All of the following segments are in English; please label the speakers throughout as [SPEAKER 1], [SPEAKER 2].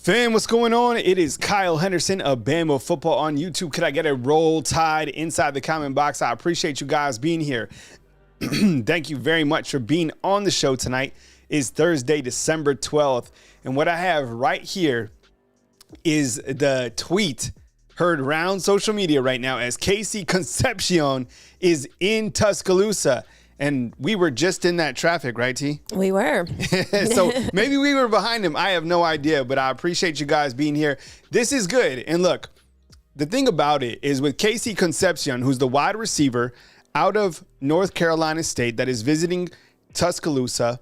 [SPEAKER 1] Fam, what's going on? It is Kyle Henderson of Bama Football on YouTube. Could I get a roll tide inside the comment box? I appreciate you guys being here. Thank you very much for being on the show tonight. It's Thursday, December 12th. And what I have right here is the tweet heard around social media right now as Concepcion is in Tuscaloosa. And we were just in that traffic, right, T?
[SPEAKER 2] We were.
[SPEAKER 1] So maybe we were behind him. I have no idea, but I appreciate you guys being here. This is good. And look, the thing about it is with Concepcion, who's the wide receiver out of North Carolina State that is visiting Tuscaloosa,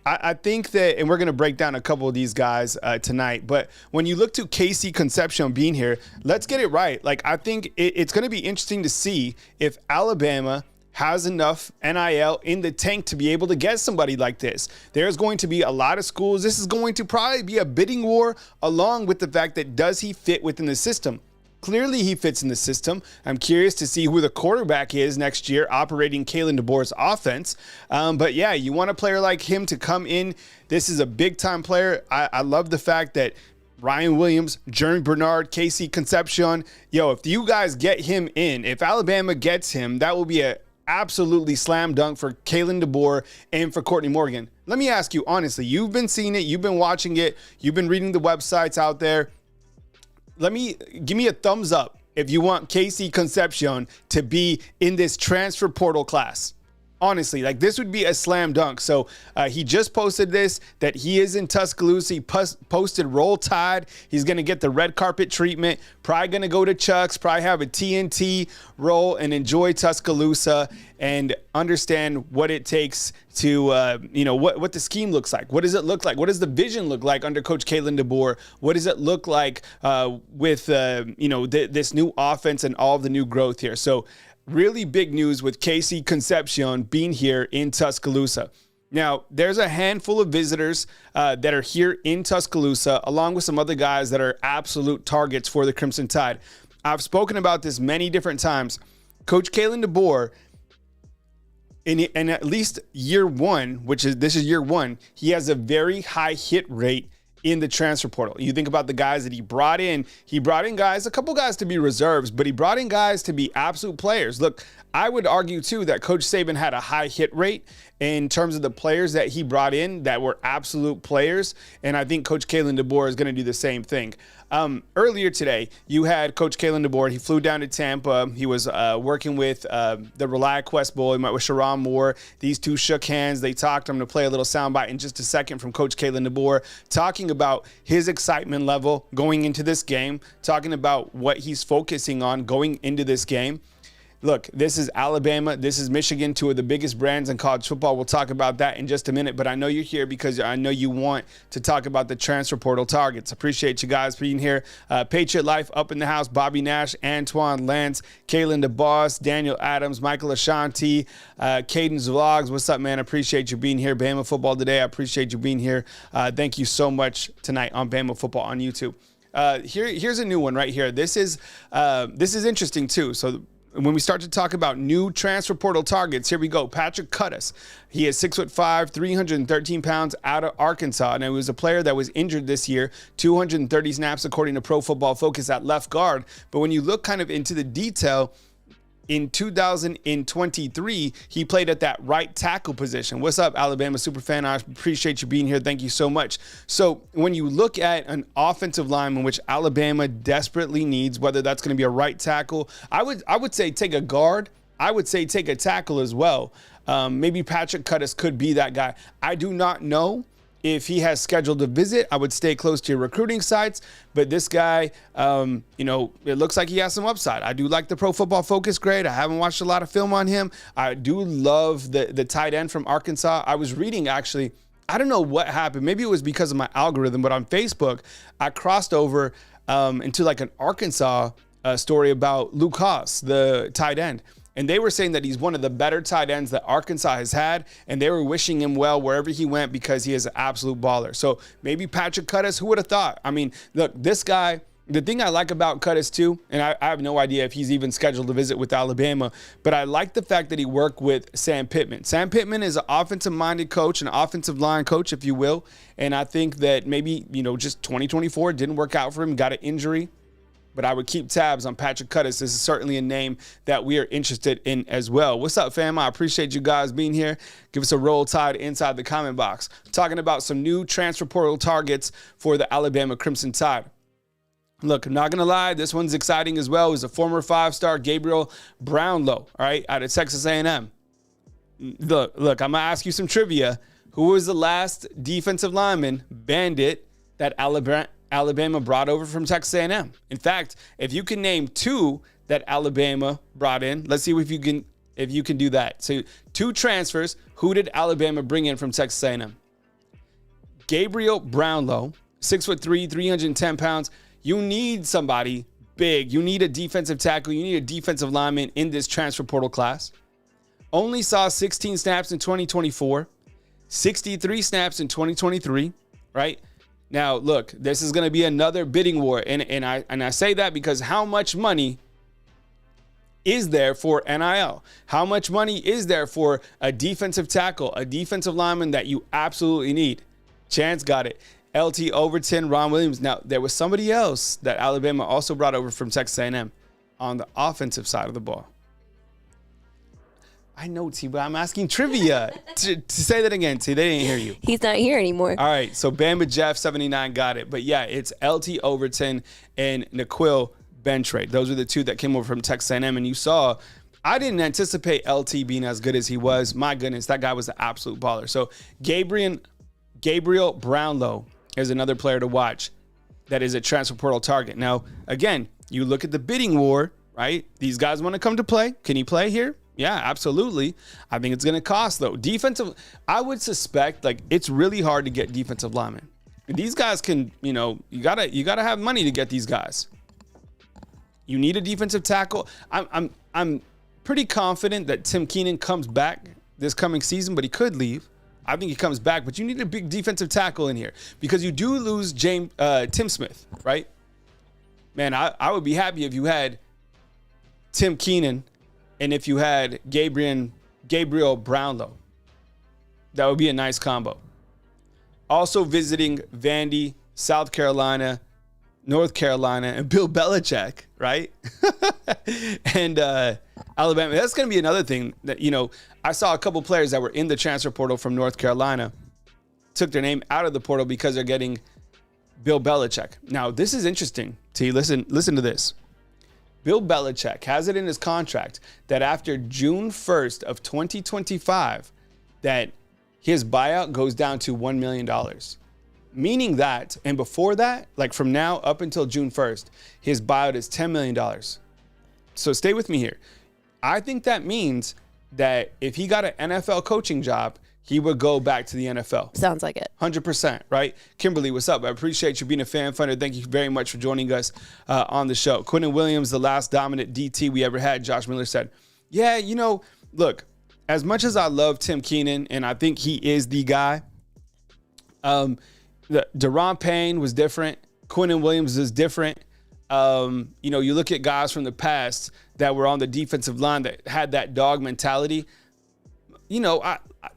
[SPEAKER 1] I think that, and we're going to break down a couple of these guys tonight, but when you look to Concepcion being here, let's get it right. Like, I think it's going to be interesting to see if Alabama has enough NIL in the tank to be able to get somebody like this. There's going to be a lot of schools. This is going to probably be a bidding war, along with the fact that does he fit within the system? Clearly he fits in the system. I'm curious to see who the quarterback is next year operating Jalen Milroe's offense. But yeah, you want a player like him to come in. This is a big time player. I love the fact that Ryan Williams, Jeremy Bernard, Concepcion, if you guys get him in, if Alabama gets him, that will be a absolutely slam dunk for Jalen Milroe and for Courtney Morgan. Let me ask you honestly, you've been seeing it, you've been watching it, you've been reading the websites out there. Give me a thumbs up if you want Concepcion to be in this transfer portal class. Honestly, like this would be a slam dunk. So he just posted this, that he is in Tuscaloosa. He posted Roll Tide. He's going to get the red carpet treatment. Probably going to go to Chuck's, probably have a TNT roll and enjoy Tuscaloosa and understand what it takes to, what the scheme looks like. What does it look like? What does the vision look like under Coach Jalen Milroe? What does it look like with, this new offense and all of the new growth here? So really big news with Concepcion being here in Tuscaloosa. Now, there's a handful of visitors that are here in Tuscaloosa, along with some other guys that are absolute targets for the Crimson Tide. I've spoken about this many different times. Coach Jalen Milroe, in at least year one, this is year one, he has a very high hit rate in the transfer portal. You think about the guys that he brought in guys, a couple guys to be reserves, but he brought in guys to be absolute players. Look, I would argue too that Coach Saban had a high hit rate in terms of the players that he brought in that were absolute players. And I think Coach Jalen Milroe is going to do the same thing. Earlier today, you had Coach Jalen Milroe. He flew down to Tampa. He was working with the ReliaQuest Bowl. He met with Sharon Moore. These two shook hands. They talked. I'm going to play a little soundbite in just a second from Coach Jalen Milroe, talking about his excitement level going into this game, talking about what he's focusing on going into this game. Look, this is Alabama. This is Michigan, two of the biggest brands in college football. We'll talk about that in just a minute, but I know you're here because I know you want to talk about the transfer portal targets. Appreciate you guys being here. Patriot Life up in the house. Bobby Nash, Antoine Lance, Kaylin DeBoss, Daniel Adams, Michael Ashanti, Caden's Vlogs. What's up, man? Appreciate you being here. Bama Football Today. I appreciate you being here. Thank you so much tonight on Bama Football on YouTube. Here's a new one right here. This is interesting too. So when we start to talk about new transfer portal targets, here we go. Patrick Cuttis. He is 6'5", 313 pounds out of Arkansas. And he was a player that was injured this year, 230 snaps according to Pro Football Focus at left guard. But when you look kind of into the detail, in 2023, he played at that right tackle position. What's up, Alabama Superfan? I appreciate you being here. Thank you so much. So when you look at an offensive line in which Alabama desperately needs, whether that's going to be a right tackle, I would say take a guard. I would say take a tackle as well. Maybe Patrick Cuttis could be that guy. I do not know if he has scheduled a visit. I would stay close to your recruiting sites. But this guy, it looks like he has some upside. I do like the Pro Football Focus grade. I haven't watched a lot of film on him. I do love the tight end from Arkansas. I was reading, actually, I don't know what happened. Maybe it was because of my algorithm, but on Facebook, I crossed over into like an Arkansas story about Luke Haas, the tight end. And they were saying that he's one of the better tight ends that Arkansas has had, and they were wishing him well wherever he went because he is an absolute baller. So maybe Patrick Cuttis, who would have thought? I mean, look, this guy The thing I like about Cuttis too, and I have no idea if he's even scheduled to visit with Alabama, but I like the fact that he worked with Sam Pittman. Sam Pittman is an offensive-minded coach, an offensive line coach, if you will. And I think that maybe, just 2024 didn't work out for him, got an injury. But I would keep tabs on Patrick Cuttis. This is certainly a name that we are interested in as well. What's up, fam? I appreciate you guys being here. Give us a roll tide inside the comment box. Talking about some new transfer portal targets for the Alabama Crimson Tide. Look, I'm not going to lie. This one's exciting as well. He's a former 5-star Gabriel Brownlow, all right, out of Texas A&M. Look, I'm going to ask you some trivia. Who was the last defensive lineman, Bandit, that Alabama brought over from Texas A&M? In fact, if you can name 2 that Alabama brought in, let's see if you can do that. So 2 transfers. Who did Alabama bring in from Texas A&M? Gabriel Brownlow, 6'3", 310 pounds. You need somebody big. You need a defensive tackle. You need a defensive lineman in this transfer portal class. Only saw 16 snaps in 2024, 63 snaps in 2023, right? Now, look, this is going to be another bidding war, and I say that because how much money is there for NIL? How much money is there for a defensive tackle, a defensive lineman that you absolutely need? Chance got it. LT Overton, Ron Williams. Now, there was somebody else that Alabama also brought over from Texas A&M on the offensive side of the ball. I know, T, but I'm asking trivia. to say that again, T. They didn't hear you.
[SPEAKER 2] He's not here anymore.
[SPEAKER 1] All right, so Bama Jeff 79 got it. But yeah, it's LT Overton and Naquil Bentrade. Those are the 2 that came over from Texas A&M. And you saw, I didn't anticipate LT being as good as he was. My goodness, that guy was an absolute baller. So Gabriel Brownlow is another player to watch that is a transfer portal target. Now, again, you look at the bidding war, right? These guys want to come to play. Can he play here? Yeah, absolutely. I think it's going to cost, though. Defensive, I would suspect, it's really hard to get defensive linemen. These guys can, you gotta have money to get these guys. You need a defensive tackle. I'm pretty confident that Tim Keenan comes back this coming season, but he could leave. I think he comes back, but you need a big defensive tackle in here because you do lose Tim Smith, right? Man, I would be happy if you had Tim Keenan and if you had Gabriel Brownlow. That would be a nice combo. Also visiting Vandy, South Carolina, North Carolina, and Bill Belichick, right? And Alabama. That's going to be another thing that, I saw a couple players that were in the transfer portal from North Carolina took their name out of the portal because they're getting Bill Belichick. Now, this is interesting. T, listen to this. Bill Belichick has it in his contract that after June 1st of 2025, that his buyout goes down to $1 million. Meaning that, and before that, from now up until June 1st, his buyout is $10 million. So stay with me here. I think that means that if he got an NFL coaching job, he would go back to the NFL.
[SPEAKER 2] Sounds like it.
[SPEAKER 1] 100%, right? Kimberly, what's up? I appreciate you being a fan funder. Thank you very much for joining us on the show. Quentin Williams, the last dominant DT we ever had, Josh Miller said. Yeah, look, as much as I love Tim Keenan, and I think he is the guy, Deron Payne was different. Quentin Williams is different. You look at guys from the past that were on the defensive line that had that dog mentality.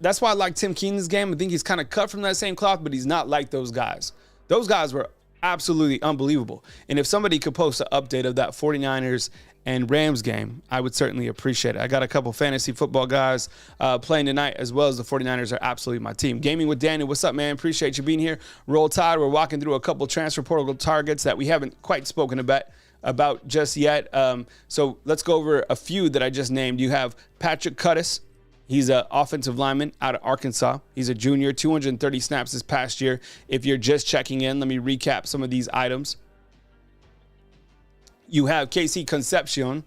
[SPEAKER 1] That's why I like Tim Keenan's game. I think he's kind of cut from that same cloth, but he's not like those guys. Those guys were absolutely unbelievable. And if somebody could post an update of that 49ers and Rams game, I would certainly appreciate it. I got a couple fantasy football guys playing tonight, as well as the 49ers are absolutely my team. Gaming with Daniel, what's up, man? Appreciate you being here. Roll Tide, we're walking through a couple transfer portal targets that we haven't quite spoken about just yet. So let's go over a few that I just named. You have Patrick Cuttis. He's an offensive lineman out of Arkansas. He's a junior, 230 snaps this past year. If you're just checking in, let me recap some of these items. You have Concepcion,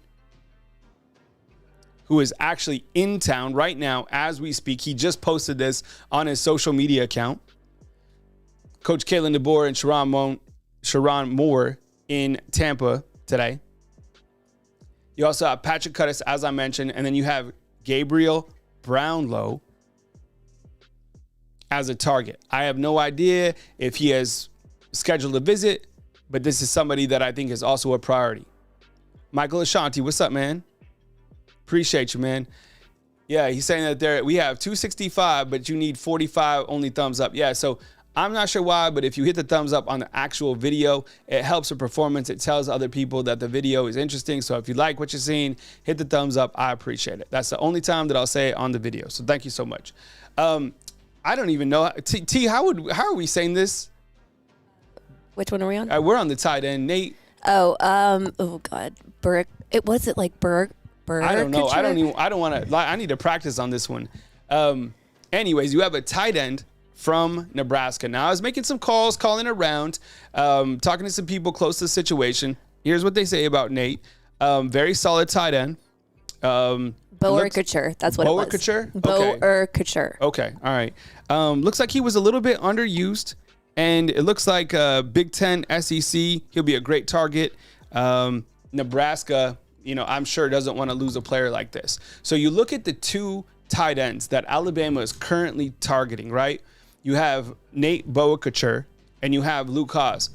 [SPEAKER 1] who is actually in town right now as we speak. He just posted this on his social media account. Coach Kalen DeBoer and Sharon Moore in Tampa today. You also have Patrick Cuttis, as I mentioned, and then you have Gabriel Brownlow as a target. I have no idea if he has scheduled a visit, but this is somebody that I think is also a priority. Michael Ashanti, what's up, man? Appreciate you, man. Yeah, he's saying that we have 265, but you need 45 only thumbs up. Yeah, so I'm not sure why, but if you hit the thumbs up on the actual video, it helps the performance. It tells other people that the video is interesting. So if you like what you're seeing, hit the thumbs up. I appreciate it. That's the only time that I'll say it on the video. So thank you so much. I don't even know. T, how are we saying this?
[SPEAKER 2] Which one are we on?
[SPEAKER 1] We're on the tight end. Nate.
[SPEAKER 2] Oh God. Burke. Was it like Burke?
[SPEAKER 1] I don't know. I don't want to. I need to practice on this one. Anyways, you have a tight end from Nebraska. Now, I was making some calls, calling around, talking to some people close to the situation. Here's what they say about Nate. Very solid tight end.
[SPEAKER 2] Boerkacher. That's what it was. Boerkacher.
[SPEAKER 1] Okay. All right. Looks like he was a little bit underused, and it looks like Big Ten SEC. He'll be a great target. Nebraska, I'm sure doesn't want to lose a player like this. So you look at the two tight ends that Alabama is currently targeting, right? You have Nate Boerkacher and you have Luke Hasz.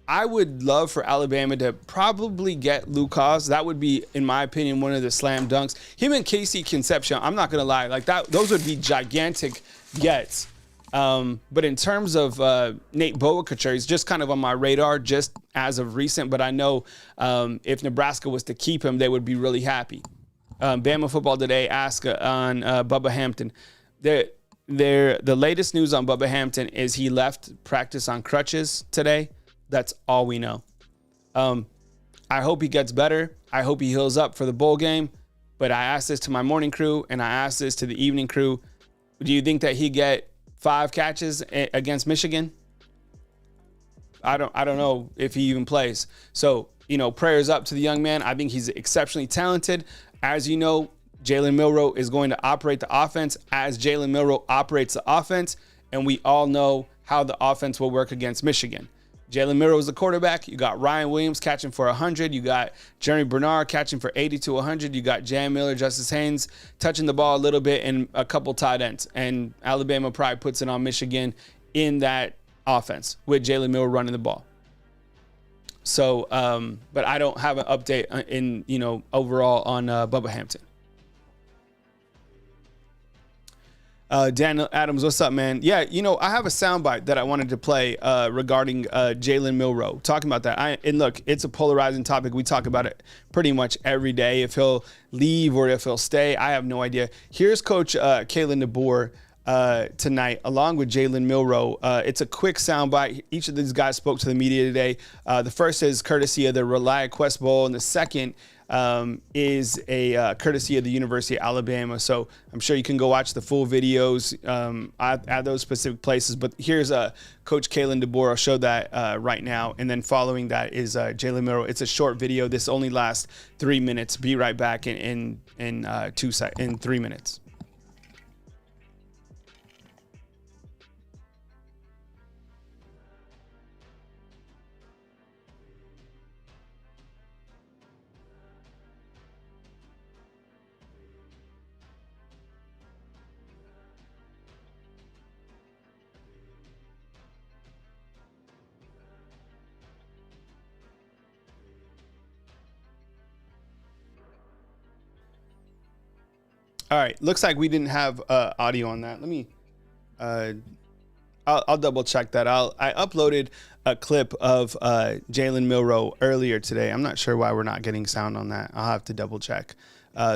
[SPEAKER 1] I would love for Alabama to probably get Luke Hasz. That would be, in my opinion, one of the slam dunks. Him and Casey Concepcion, I'm not going to lie, like that, those would be gigantic gets. But in terms of Nate Boerkacher, he's just kind of on my radar just as of recent. But I know if Nebraska was to keep him, they would be really happy. Bama Football Today asked on Bubba Hampton. The latest news on Bubba Hampton is he left practice on crutches today. That's all we know. I hope he gets better. I hope he heals up for the bowl game. But I asked this to my morning crew, and I asked this to the evening crew. Do you think that he get 5 catches against Michigan? I don't know if he even plays. So, prayers up to the young man. I think he's exceptionally talented. As you know, Jalen Milroe is going to operate the offense as Jalen Milroe operates the offense. And we all know how the offense will work against Michigan. Jalen Milroe is the quarterback. You got Ryan Williams catching for 100. You got Jeremy Bernard catching for 80 to 100. You got Jan Miller, Justice Haynes touching the ball a little bit, and a couple tight ends. And Alabama probably puts it on Michigan in that offense with Jalen Milroe running the ball. So, but I don't have an update in overall on Bubba Hampton. Daniel Adams, what's up, man? Yeah, I have a soundbite that I wanted to play regarding Jalen Milroe, talking about that. And look, it's a polarizing topic. We talk about it pretty much every day. If he'll leave or if he'll stay, I have no idea. Here's Coach Kalen DeBoer tonight, along with Jalen Milroe. It's a quick soundbite. Each of these guys spoke to the media today. The first is courtesy of the Reliant Quest Bowl, and the second is a courtesy of the University of Alabama. So I'm sure you can go watch the full videos at those specific places. But here's Coach Kalen DeBoer. I'll show that right now. And then following that is Jalen Milroe. It's a short video. This only lasts 3 minutes. Be right back in 3 minutes. All right, looks like we didn't have audio on that. Let me, I'll double check that. I uploaded a clip of Jalen Milroe earlier today. I'm not sure why we're not getting sound on that. I'll have to double check.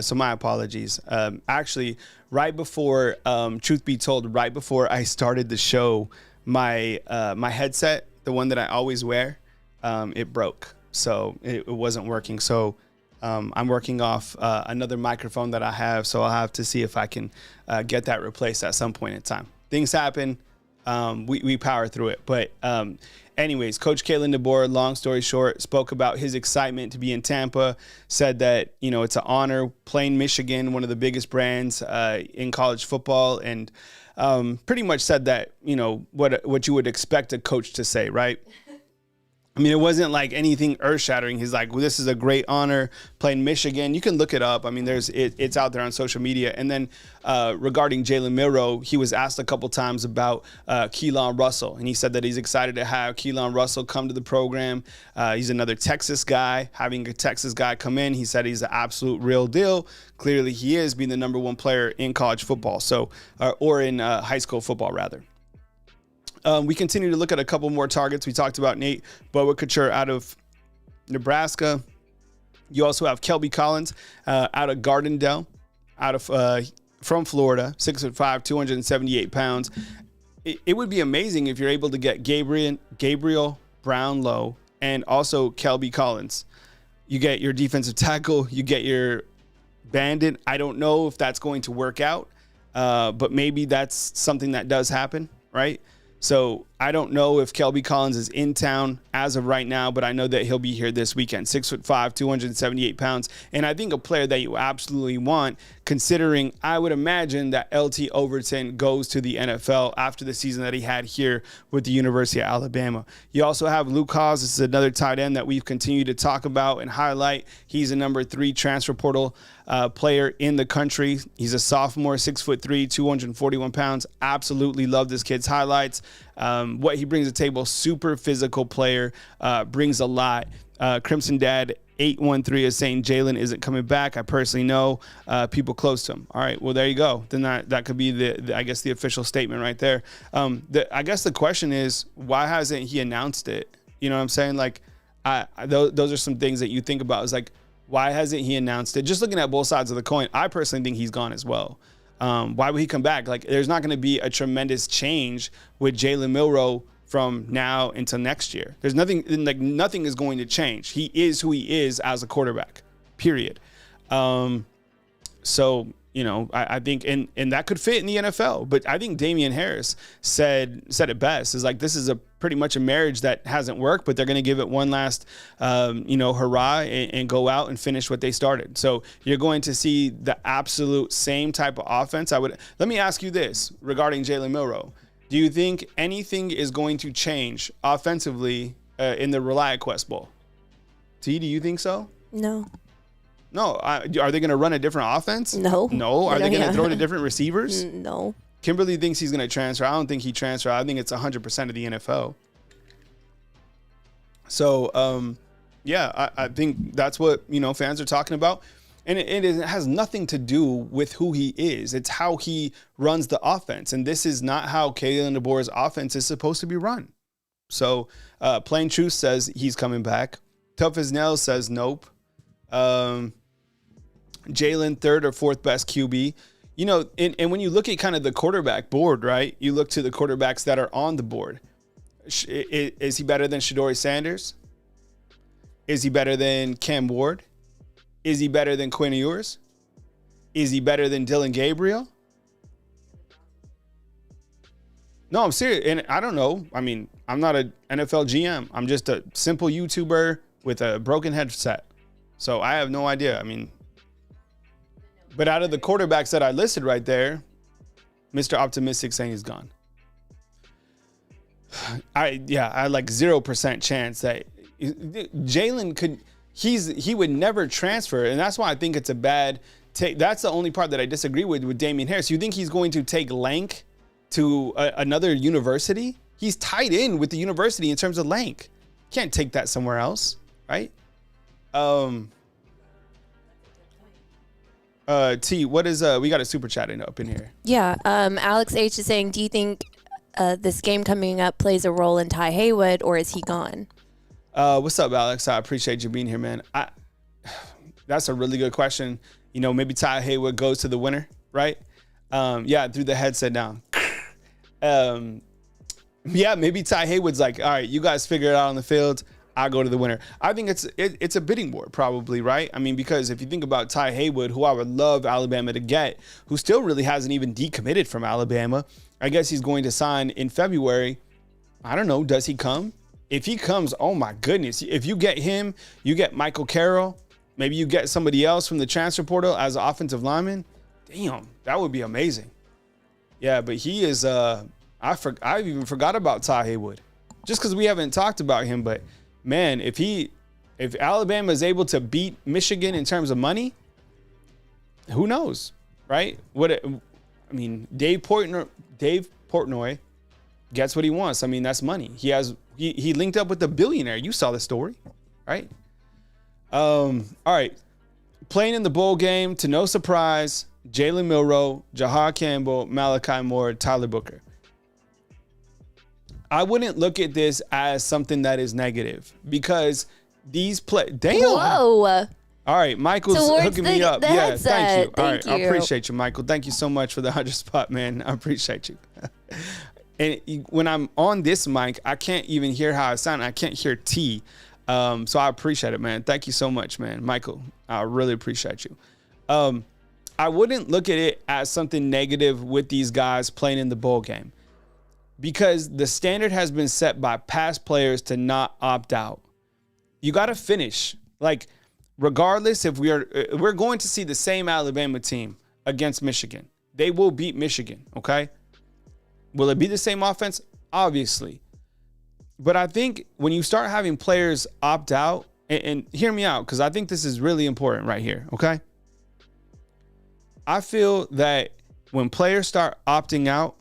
[SPEAKER 1] So my apologies. Actually, right before, truth be told, right before I started the show, my headset, the one that I always wear, it broke. So it wasn't working. So I'm working off another microphone that I have, so I'll have to see if I can get that replaced at some point in time. Things happen. We power through it. But anyways, Coach Kalen DeBoer, long story short, spoke about his excitement to be in Tampa, said that, it's an honor playing Michigan, one of the biggest brands in college football, and pretty much said that, what you would expect a coach to say, right? I mean, it wasn't like anything earth-shattering. He's like, well, this is a great honor playing Michigan. You can look it up. I mean, it's out there on social media. And then regarding Jalen Milroe, he was asked a couple times about Keelan Russell. And he said that he's excited to have Keelan Russell come to the program. He's another Texas guy. Having a Texas guy come in, he said he's an absolute real deal. Clearly, he is being the number one player in college football, or in high school football, rather. We continue to look at a couple more targets. We talked about Nate Boa-Couture out of Nebraska. You also have Kelby Collins out of Gardendale, from Florida, 6'5", 278 pounds. It would be amazing if you're able to get Gabriel Brownlow and also Kelby Collins. You get your defensive tackle, you get your bandit. I don't know if that's going to work out, but maybe that's something that does happen, right? So I don't know if Kelby Collins is in town as of right now, but I know that he'll be here this weekend. 6'5", 278 pounds. And I think a player that you absolutely want, considering I would imagine that LT Overton goes to the NFL after the season that he had here with the University of Alabama. You also have Luke Haas. This is another tight end that we've continued to talk about and highlight. He's a number 3 transfer portal player in the country. He's a sophomore, 6'3", 241 pounds. Absolutely love this kid's highlights. What he brings to the table, super physical player, brings a lot. Crimson Dad 813 is saying Jalen isn't coming back. I personally know people close to him. All right, well, there you go. Then that could be the official statement right there. I guess the question is, why hasn't he announced it? You know what I'm saying? Like, those are some things that you think about. Is like, why hasn't he announced it? Just looking at both sides of the coin, I personally think he's gone as well. Why would he come back? Like, there's not going to be a tremendous change with Jalen Milroe from now until next year. There's nothing is going to change. He is who he is as a quarterback, period. So, you know, I think, and that could fit in the NFL, but I think Damian Harris said it best, is like, this is pretty much a marriage that hasn't worked, but they're going to give it one last, hurrah and go out and finish what they started. So you're going to see the absolute same type of offense. Let me ask you this regarding Jalen Milroe. Do you think anything is going to change offensively in the ReliaQuest Bowl? T, do you think so?
[SPEAKER 2] No.
[SPEAKER 1] No. Are they going to run a different offense?
[SPEAKER 2] No.
[SPEAKER 1] No. Are they going to throw to different receivers?
[SPEAKER 2] No.
[SPEAKER 1] Kimberly thinks he's going to transfer. I don't think he transfer. I think it's 100% of the NFL. So, I think that's what, fans are talking about. And it has nothing to do with who he is. It's how he runs the offense. And this is not how Kalen DeBoer's offense is supposed to be run. So, Plain Truth says he's coming back. Tough as Nails says nope. Jalen, 3rd or 4th best QB. And when you look at kind of the quarterback board, right, you look to the quarterbacks that are on the board. Is he better than Shedeur Sanders? Is he better than Cam Ward? Is he better than Quinn Ewers? Is he better than Dylan Gabriel? No, I'm serious. And I don't know. I mean, I'm not an NFL GM. I'm just a simple YouTuber with a broken headset. So I have no idea. I mean, but out of the quarterbacks that I listed right there, Mr. Optimistic saying he's gone. I like 0% chance that Jalen could. He would never transfer, and that's why I think it's a bad take. That's the only part that I disagree with Damian Harris. You think he's going to take Lank to another university? He's tied in with the university in terms of Lank. Can't take that somewhere else, right? T, what is we got a super chat up in here.
[SPEAKER 2] Yeah. Alex H is saying, do you think this game coming up plays a role in Ty Haywood, or is he gone?
[SPEAKER 1] What's up, Alex? I appreciate you being here, man. That's a really good question. Maybe Ty Haywood goes to the winner, right? Threw the headset down. Maybe Ty Haywood's like, all right, you guys figure it out on the field. I'll go to the winner. I think it's a bidding war, probably, right? I mean, because if you think about Ty Haywood, who I would love Alabama to get, who still really hasn't even decommitted from Alabama, I guess he's going to sign in February. I don't know. Does he come? If he comes, oh my goodness. If you get him, you get Michael Carroll. Maybe you get somebody else from the transfer portal as an offensive lineman. Damn, that would be amazing. Yeah, but he is, I even forgot about Ty Haywood. Just because we haven't talked about him, but man, if Alabama is able to beat Michigan in terms of money, who knows, right? Dave Portnoy gets what he wants. I mean, that's money. He linked up with a billionaire. You saw the story, right? All right. Playing in the bowl game, to no surprise, Jalen Milroe, Jahad Campbell, Malachi Moore, Tyler Booker. I wouldn't look at this as something that is negative because these damn.
[SPEAKER 2] Whoa.
[SPEAKER 1] All right, Michael's hooking me up. Yeah, thank you. All right,
[SPEAKER 2] you.
[SPEAKER 1] I appreciate you, Michael. Thank you so much for the 100 spot, man. I appreciate you. And when I'm on this mic, I can't even hear how I sound. I can't hear T. So I appreciate it, man. Thank you so much, man. Michael, I really appreciate you. I wouldn't look at it as something negative with these guys playing in the bowl game because the standard has been set by past players to not opt out. You got to finish. Like, regardless if we're going to see the same Alabama team against Michigan. They will beat Michigan, okay? Will it be the same offense? Obviously. But I think when you start having players opt out, and hear me out, because I think this is really important right here, okay? I feel that when players start opting out,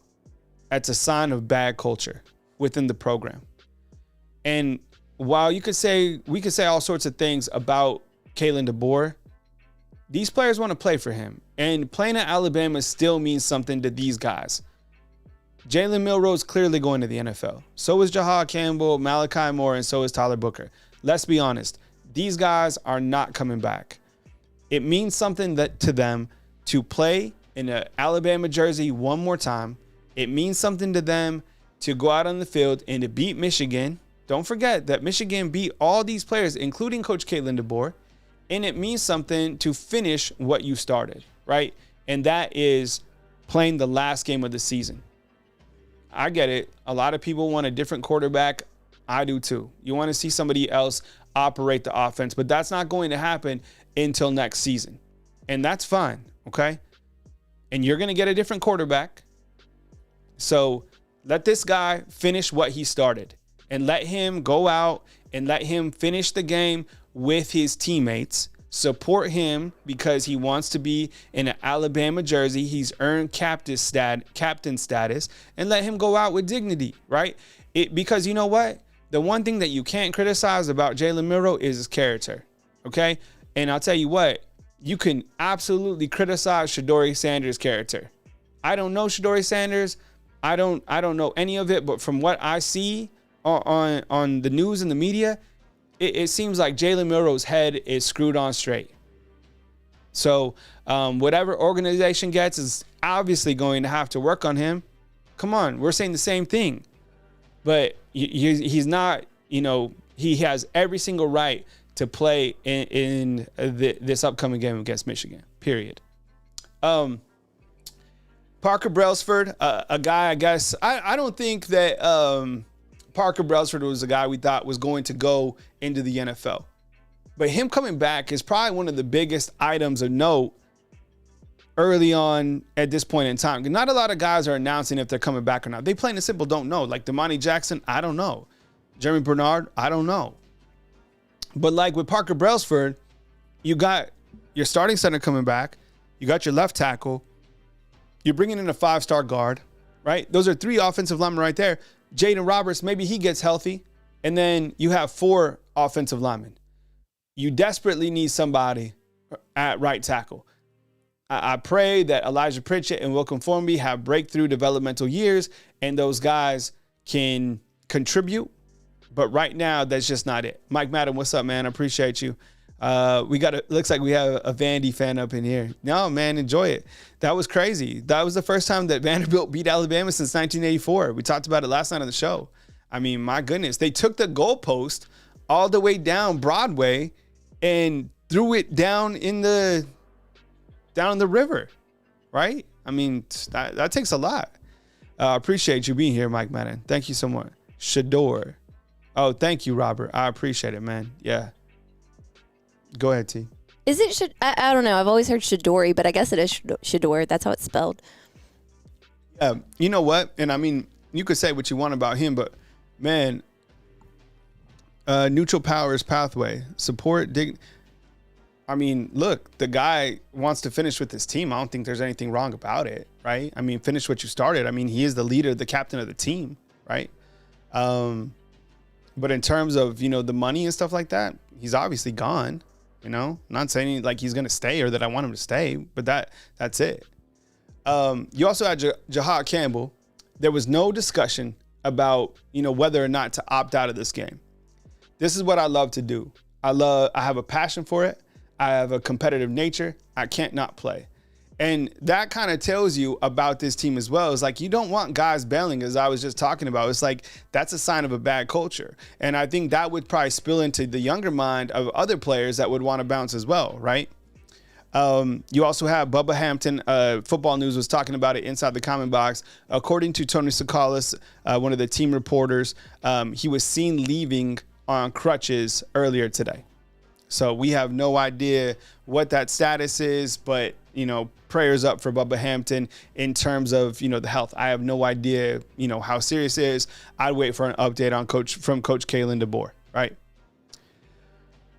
[SPEAKER 1] that's a sign of bad culture within the program. And while we could say all sorts of things about Kalen DeBoer, these players want to play for him. And playing at Alabama still means something to these guys. Jalen Milroe is clearly going to the NFL. So is Jahad Campbell, Malachi Moore, and so is Tyler Booker. Let's be honest. These guys are not coming back. It means something to them to play in an Alabama jersey one more time. It means something to them to go out on the field and to beat Michigan. Don't forget that Michigan beat all these players, including Coach Kalen DeBoer. And it means something to finish what you started, right? And that is playing the last game of the season. I get it. A lot of people want a different quarterback. I do too. You want to see somebody else operate the offense, but that's not going to happen until next season. And that's fine, okay? And you're going to get a different quarterback. So let this guy finish what he started and let him go out and let him finish the game with his teammates. Support him because he wants to be in an Alabama jersey. He's earned captain status, and let him go out with dignity, right? Because you know what? The one thing that you can't criticize about Jalen Milroe is his character, okay? And I'll tell you what, you can absolutely criticize Shadori Sanders' character. I don't know Shadori Sanders. I don't know any of it, but from what I see on the news and the media, it seems like Jalen Milroe's head is screwed on straight. So whatever organization gets is obviously going to have to work on him. Come on, we're saying the same thing. But he's not, he has every single right to play in this upcoming game against Michigan, period. Parker Brailsford, a guy, I guess, I don't think that Parker Brailsford was a guy we thought was going to go into the NFL. But him coming back is probably one of the biggest items of note early on at this point in time. Not a lot of guys are announcing if they're coming back or not. They plain and simple don't know. Like Damani Jackson, I don't know. Jeremy Bernard, I don't know. But like with Parker Brailsford, you got your starting center coming back. You got your left tackle. You're bringing in a 5-star guard, right? Those are 3 offensive linemen right there. Jaden Roberts, maybe he gets healthy. And then you have 4 offensive linemen. You desperately need somebody at right tackle. I pray that Elijah Pritchett and Wilkin Formby have breakthrough developmental years and those guys can contribute. But right now, that's just not it. Mike Madden, what's up, man? I appreciate you. Looks like we have a Vandy fan up in here. No, man, enjoy it. That was crazy. That was the first time that Vanderbilt beat Alabama since 1984. We talked about it last night on the show. I mean, my goodness. They took the goalpost all the way down Broadway and threw it down in the river, right? I mean, that takes a lot. Appreciate you being here, Mike Madden. Thank you so much. Shador. Oh, thank you, Robert. I appreciate it, man. Yeah. Go ahead, T.
[SPEAKER 2] Is it? I don't know. I've always heard Shadori, but I guess it is Shador. That's how it's spelled.
[SPEAKER 1] Yeah. You know what? And I mean, you could say what you want about him, but man, Neutral powers pathway. Support. I mean, look, the guy wants to finish with his team. I don't think there's anything wrong about it, right? I mean, finish what you started. I mean, he is the leader, the captain of the team, right? But in terms of, the money and stuff like that, he's obviously gone, not saying like he's going to stay or that I want him to stay, but that's it. You also had Jahad Campbell. There was no discussion about, whether or not to opt out of this game. This is what I love to do. I have a passion for it. I have a competitive nature. I can't not play. And that kind of tells you about this team as well. It's like, you don't want guys bailing, as I was just talking about. It's like, that's a sign of a bad culture. And I think that would probably spill into the younger mind of other players that would want to bounce as well, right? You also have Bubba Hampton. Football News was talking about it inside the comment box. According to Tony Tsoukalis, one of the team reporters, he was seen leaving on crutches earlier today. So we have no idea what that status is, but, prayers up for Bubba Hampton in terms of, the health. I have no idea, how serious it is. I'd wait for an update from Coach Kalen DeBoer, right?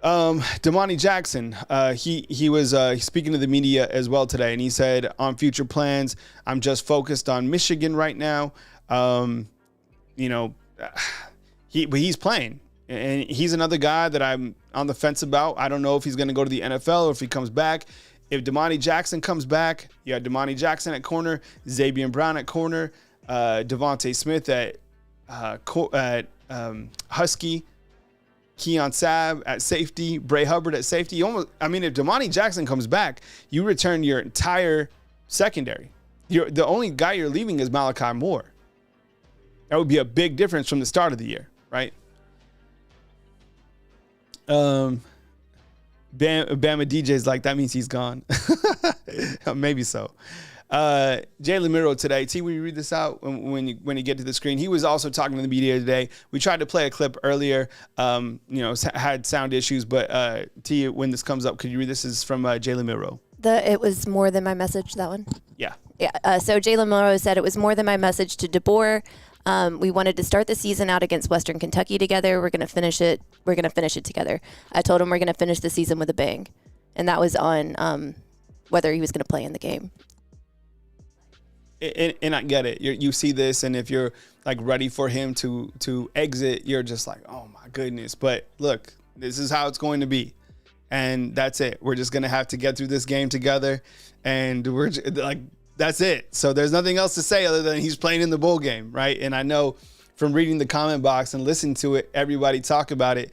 [SPEAKER 1] Damani Jackson, he was speaking to the media as well today, and he said, on future plans, I'm just focused on Michigan right now. He's playing. And he's another guy that I'm on the fence about. I don't know if he's going to go to the NFL or if he comes back. If Damani Jackson comes back, you have Damani Jackson at corner, Xavier Brown at corner, Devontae Smith at Husky, Keon Sabb at safety, Bray Hubbard at safety. If Damani Jackson comes back, you return your entire secondary. The only guy you're leaving is Malachi Moore. That would be a big difference from the start of the year, right? Bama DJ's like, that means he's gone. Maybe so. Jalen Milroe today. T, will you read this out when you get to the screen? He was also talking to the media today. We tried to play a clip earlier, had sound issues, but T, when this comes up, could you read this? This is from Jalen Milroe.
[SPEAKER 2] It was more than my message, that one?
[SPEAKER 1] Yeah.
[SPEAKER 2] Yeah. So Jalen Milroe said it was more than my message to DeBoer. We wanted to start the season out against Western Kentucky together. We're going to finish it. We're going to finish it together. I told him we're going to finish the season with a bang. And that was on whether he was going to play in the game.
[SPEAKER 1] And I get it. You see this, and if you're like ready for him to exit, you're just like, oh my goodness. But look, this is how it's going to be. And that's it. We're just going to have to get through this game together. And we're like, that's it. So there's nothing else to say other than he's playing in the bowl game, right? And I know from reading the comment box and listening to it, everybody talk about it,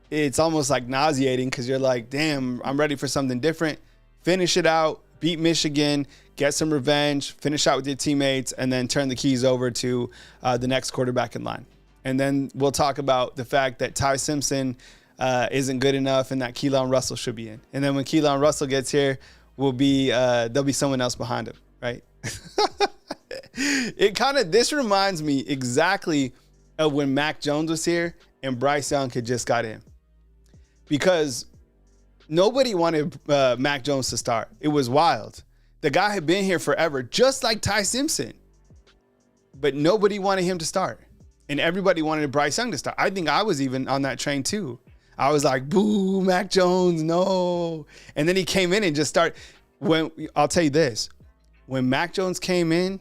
[SPEAKER 1] it's almost like nauseating because you're like, damn, I'm ready for something different. Finish it out, beat Michigan, get some revenge, finish out with your teammates, and then turn the keys over to the next quarterback in line. And then we'll talk about the fact that Ty Simpson isn't good enough and that Keelan Russell should be in. And then when Keelan Russell gets here, there'll be someone else behind him. Right. This reminds me exactly of when Mac Jones was here and Bryce Young had just got in, because nobody wanted Mac Jones to start. It was wild. The guy had been here forever, just like Ty Simpson, but nobody wanted him to start, and everybody wanted Bryce Young to start. I think I was even on that train too. I was like, boo, Mac Jones, no. And then he came in and just started. I'll tell you this. When Mac Jones came in,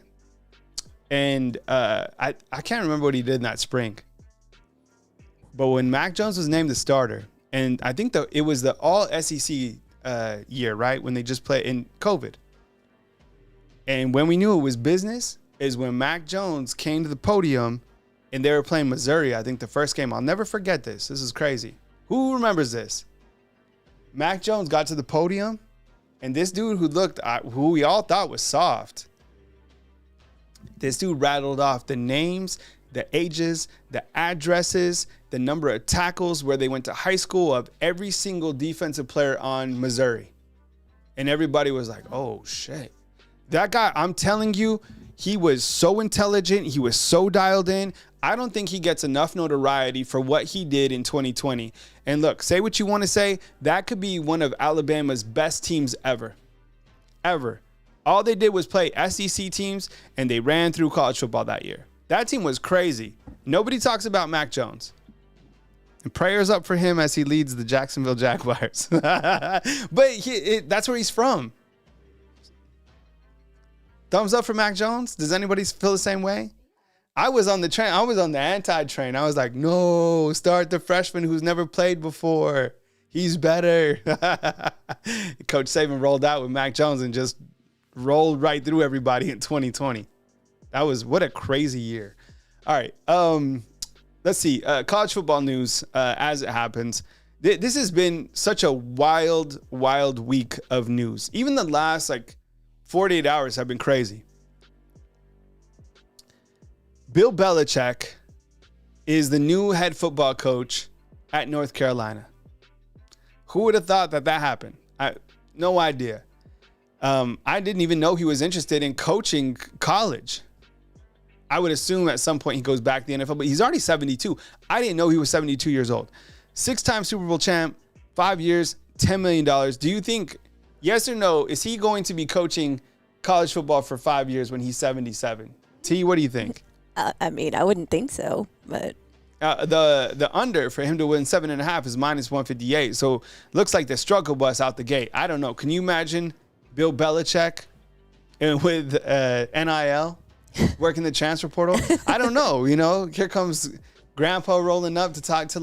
[SPEAKER 1] and I can't remember what he did in that spring, but when Mac Jones was named the starter, and I think it was the all SEC year, right? When they just played in COVID. And when we knew it was business is when Mac Jones came to the podium and they were playing Missouri. I think the first game, I'll never forget this. This is crazy. Who remembers this? Mac Jones got to the podium, and this dude who we all thought was soft, this dude rattled off the names, the ages, the addresses, the number of tackles, where they went to high school, of every single defensive player on Missouri. And everybody was like, oh, shit. That guy, I'm telling you, he was so intelligent. He was so dialed in. I don't think he gets enough notoriety for what he did in 2020. And look, say what you want to say. That could be one of Alabama's best teams ever. Ever. All they did was play SEC teams, and they ran through college football that year. That team was crazy. Nobody talks about Mac Jones. And prayers up for him as he leads the Jacksonville Jaguars. But that's where he's from. Thumbs up for Mac Jones. Does anybody feel the same way? I was on the train. I was on the anti-train. I was like, no, start the freshman who's never played before. He's better. Coach Saban rolled out with Mac Jones and just rolled right through everybody in 2020. What a crazy year. All right. Let's see. College football news as it happens. This has been such a wild, wild week of news. Even the last 48 hours have been crazy. Bill Belichick is the new head football coach at North Carolina. Who would have thought that happened? No idea. I didn't even know he was interested in coaching college. I would assume at some point he goes back to the NFL, but he's already 72. I didn't know he was 72 years old. 6-time Super Bowl champ, 5 years, $10 million. Do you think, yes or no, is he going to be coaching college football for 5 years when he's 77? T, what do you think?
[SPEAKER 2] I mean, I wouldn't think so, but
[SPEAKER 1] the under for him to win 7.5 is -158. So looks like the struggle bus out the gate. I don't know. Can you imagine Bill Belichick with NIL working the transfer portal? I don't know. Here comes Grandpa rolling up to talk to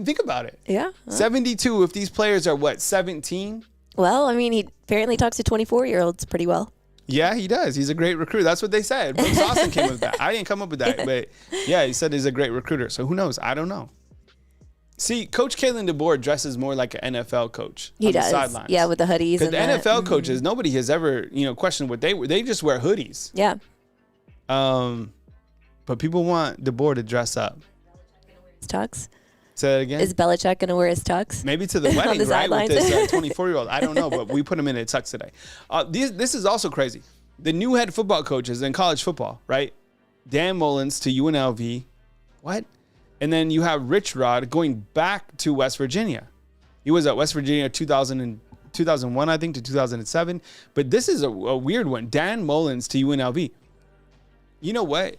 [SPEAKER 1] think about it.
[SPEAKER 2] Yeah.
[SPEAKER 1] 72. If these players are 17?
[SPEAKER 2] Well, I mean, he apparently talks to 24-year-olds pretty well.
[SPEAKER 1] Yeah, he does. He's a great recruiter. That's what they said. Brooks Austin came up with that. I didn't come up with that, but yeah, he said he's a great recruiter. So who knows? I don't know. See, Coach Kalen DeBoer dresses more like an NFL coach.
[SPEAKER 2] He does.
[SPEAKER 1] Sidelines.
[SPEAKER 2] Yeah, with the hoodies.
[SPEAKER 1] Because the NFL coaches, nobody has ever, questioned what they wear. They just wear hoodies.
[SPEAKER 2] Yeah.
[SPEAKER 1] But people want DeBoer to dress up.
[SPEAKER 2] His tux.
[SPEAKER 1] Say that again.
[SPEAKER 2] Is Belichick going to wear his tux?
[SPEAKER 1] Maybe to the wedding,
[SPEAKER 2] the
[SPEAKER 1] right? With
[SPEAKER 2] sidelines.
[SPEAKER 1] this 24-year-old. I don't know, but we put him in a tux today. This is also crazy. The new head football coaches in college football, right? Dan Mullins to UNLV. What? And then you have Rich Rod going back to West Virginia. He was at West Virginia 2001, I think, to 2007. But this is a weird one. Dan Mullins to UNLV. You know what?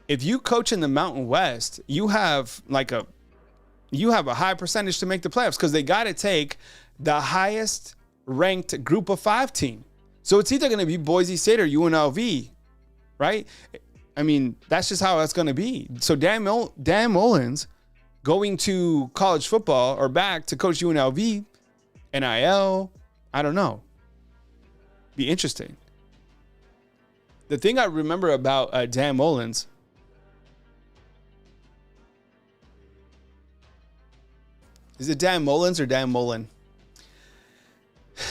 [SPEAKER 1] If you coach in the Mountain West, you have a high percentage to make the playoffs because they got to take the highest ranked group of 5 team. So it's either going to be Boise State or UNLV, right? I mean, that's just how it's going to be. So Dan Mullins going to college football or back to coach UNLV, NIL, I don't know. Be interesting. The thing I remember about Dan Mullins, is it Dan Mullins or Dan Mullen?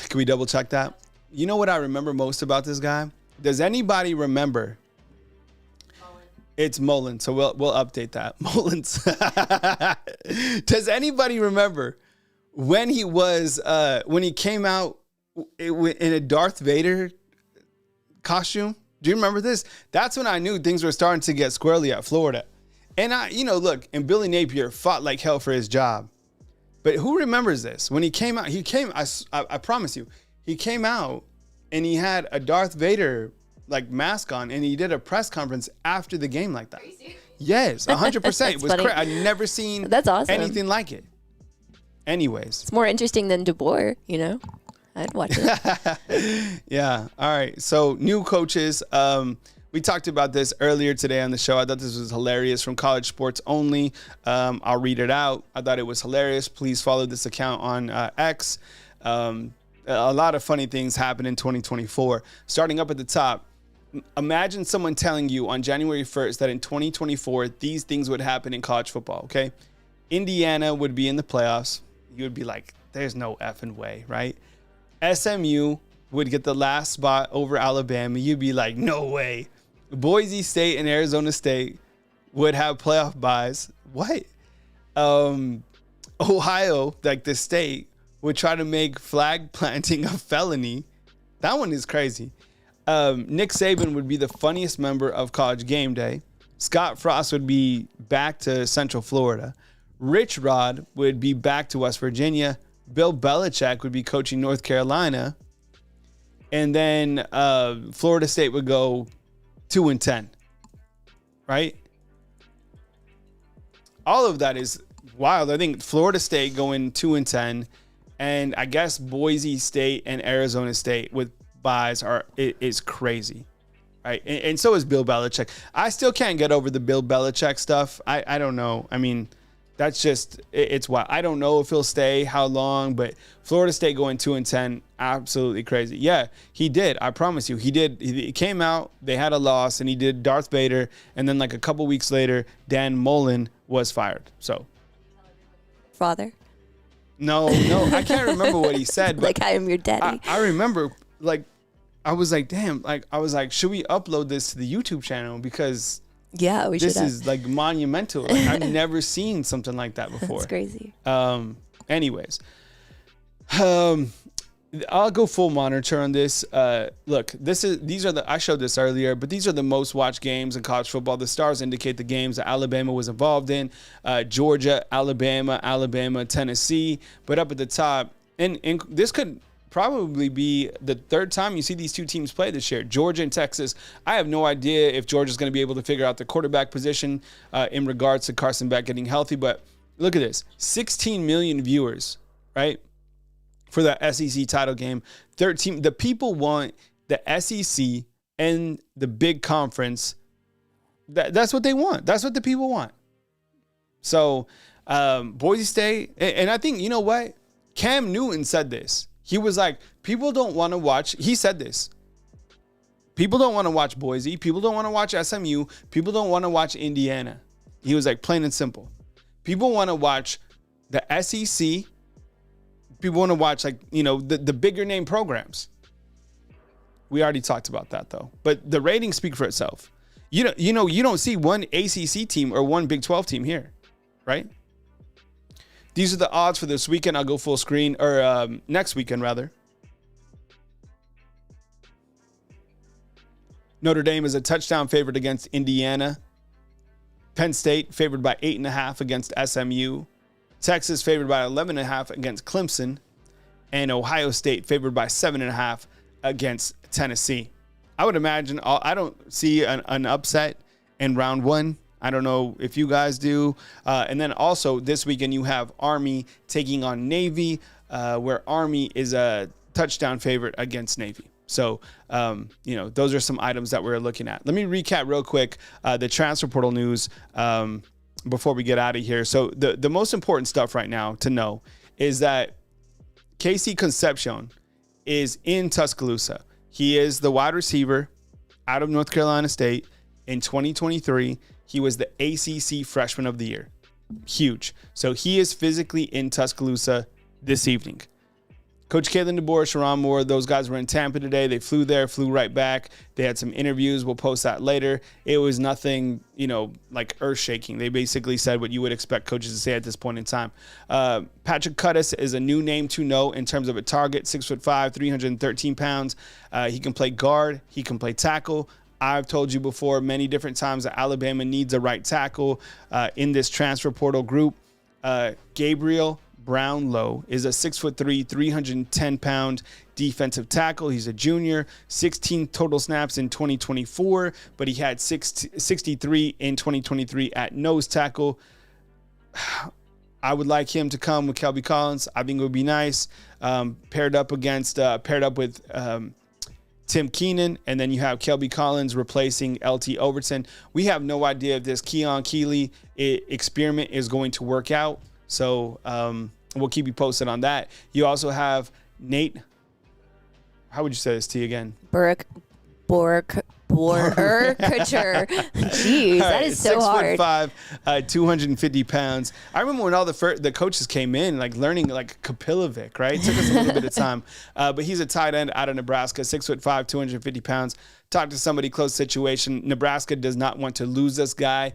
[SPEAKER 1] Can we double check that? You know what I remember most about this guy? Does anybody remember? Mullen. It's Mullen, so we'll update that. Mullins. Does anybody remember when he came out in a Darth Vader costume? Do you remember this? That's when I knew things were starting to get squirrely at Florida. And and Billy Napier fought like hell for his job. But who remembers this? When he came out, I promise you, he came out and he had a Darth Vader mask on and he did a press conference after the game like that. Yes, 100%. It was crazy. I'd never seen
[SPEAKER 2] That's awesome.
[SPEAKER 1] anything like it. Anyways.
[SPEAKER 2] It's more interesting than DeBoer, I'd watch it.
[SPEAKER 1] Yeah. All right. So new coaches. We talked about this earlier today on the show. I thought this was hilarious from College Sports Only. I'll read it out. I thought it was hilarious. Please follow this account on X. A lot of funny things happen in 2024. Starting up at the top, imagine someone telling you on January 1st that in 2024, these things would happen in college football, okay? Indiana would be in the playoffs. You would be like, there's no effing way, right? SMU would get the last spot over Alabama. You'd be like, no way. Boise State and Arizona State would have playoff byes. What? Ohio, the state, would try to make flag planting a felony. That one is crazy. Nick Saban would be the funniest member of College Game Day. Scott Frost would be back to Central Florida. Rich Rod would be back to West Virginia. Bill Belichick would be coaching North Carolina. And then Florida State would go 2-10, right? All of that is wild. I think Florida State going 2-10, and I guess Boise State and Arizona State with buys is crazy, right? And so is Bill Belichick. I still can't get over the Bill Belichick stuff. I don't know. I mean, that's just it's wild. I don't know if he'll stay, how long, but Florida State going 2-10, absolutely crazy. Yeah, he did. I promise you, he did. He came out, they had a loss, and he did Darth Vader, and then like a couple weeks later, Dan Mullen was fired. So,
[SPEAKER 2] father.
[SPEAKER 1] No, I can't remember what he said. But
[SPEAKER 2] like I am your daddy.
[SPEAKER 1] I remember, like, I was like, damn, like I was like, should we upload this to the YouTube channel because.
[SPEAKER 2] Yeah, we should.
[SPEAKER 1] This is like monumental. Like, I've never seen something like that before.
[SPEAKER 2] That's crazy.
[SPEAKER 1] Anyways, I'll go full monitor on this. Look, I showed this earlier, but these are the most watched games in college football. The stars indicate the games that Alabama was involved in. Georgia, Alabama, Tennessee. But up at the top, and this could probably be the third time you see these two teams play this year, Georgia and Texas. I have no idea if Georgia's going to be able to figure out the quarterback position in regards to Carson Beck getting healthy. But look at this, 16 million viewers, right, for the SEC title game. 13. The people want the SEC and the big conference. That's what they want. That's what the people want. So Boise State, and I think, you know what? Cam Newton said this. He was like, people don't want to watch. He said this. People don't want to watch Boise. People don't want to watch SMU. People don't want to watch Indiana. He was like, plain and simple. People want to watch the SEC. People want to watch, like, you know, the bigger name programs. We already talked about that, though. But the ratings speak for itself. You don't see one ACC team or one Big 12 team here, right? These are the odds for this weekend. I'll go full screen, or next weekend, rather. Notre Dame is a touchdown favorite against Indiana. Penn State favored by 8.5 against SMU. Texas favored by 11.5 against Clemson. And Ohio State favored by 7.5 against Tennessee. I would imagine, I don't see an upset in round one. I don't know if you guys do. And then also this weekend you have Army taking on Navy, where Army is a touchdown favorite against Navy. So, those are some items that we're looking at. Let me recap real quick the transfer portal news before we get out of here. So the most important stuff right now to know is that Casey Concepcion is in Tuscaloosa. He is the wide receiver out of North Carolina State in 2023. He was the ACC Freshman of the Year. Huge. So he is physically in Tuscaloosa this evening. Coach Kalen DeBoer, Sharon Moore, those guys were in Tampa today. They flew there, flew right back. They had some interviews. We'll post that later. It was nothing, like earth-shaking. They basically said what you would expect coaches to say at this point in time. Patrick Cuttis is a new name to know in terms of a target, 6'5", 313 pounds. He can play guard. He can play tackle. I've told you before many different times that Alabama needs a right tackle in this transfer portal group. Gabriel Brownlow is a 6'3", 310-pound defensive tackle. He's a junior, 16 total snaps in 2024, but he had 63 in 2023 at nose tackle. I would like him to come with Kelby Collins. I think it would be nice. Paired up with Tim Keenan, and then you have Kelby Collins replacing LT Overton. We have no idea if this Keon Keeley experiment is going to work out. So we'll keep you posted on that. You also have Nate. How would you say this to you again?
[SPEAKER 2] Borkature. Jeez, that is so hard.
[SPEAKER 1] 6'5", 250 pounds. I remember when all the coaches came in, like learning like Kapilovic, right? It took us a little bit of time. But he's a tight end out of Nebraska, 6'5", 250 pounds. Talked to somebody close situation. Nebraska does not want to lose this guy.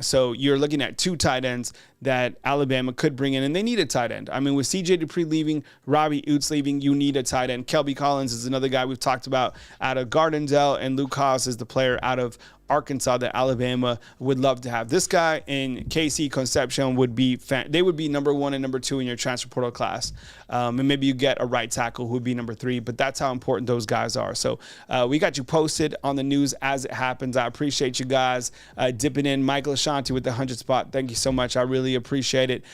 [SPEAKER 1] So you're looking at two tight ends that Alabama could bring in, and they need a tight end. I mean, with C.J. Dupree leaving, Robbie Oots leaving, you need a tight end. Kelby Collins is another guy we've talked about out of Gardendale, and Luke Haas is the player out of Arkansas that Alabama would love to have. This guy and KC Concepcion would be they would be number 1 and number 2 in your transfer portal class. And maybe you get a right tackle who would be number 3, but that's how important those guys are. So we got you posted on the news as it happens. I appreciate you guys dipping in. Michael Ashanti with the 100 spot. Thank you so much. I really appreciate it.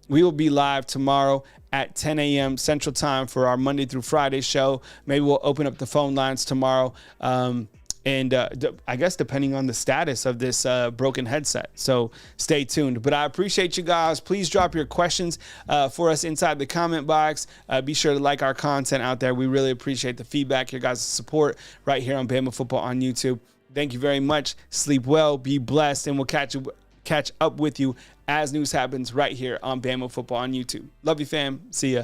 [SPEAKER 1] We will be live tomorrow at 10 a.m. Central Time for our Monday through Friday show. Maybe we'll open up the phone lines tomorrow. And I guess depending on the status of this broken headset. So stay tuned. But I appreciate you guys. Please drop your questions for us inside the comment box. Be sure to like our content out there. We really appreciate the feedback, your guys' support right here on Bama Football on YouTube. Thank you very much. Sleep well, be blessed, and we'll catch up with you as news happens right here on Bama Football on YouTube. Love you, fam. See ya.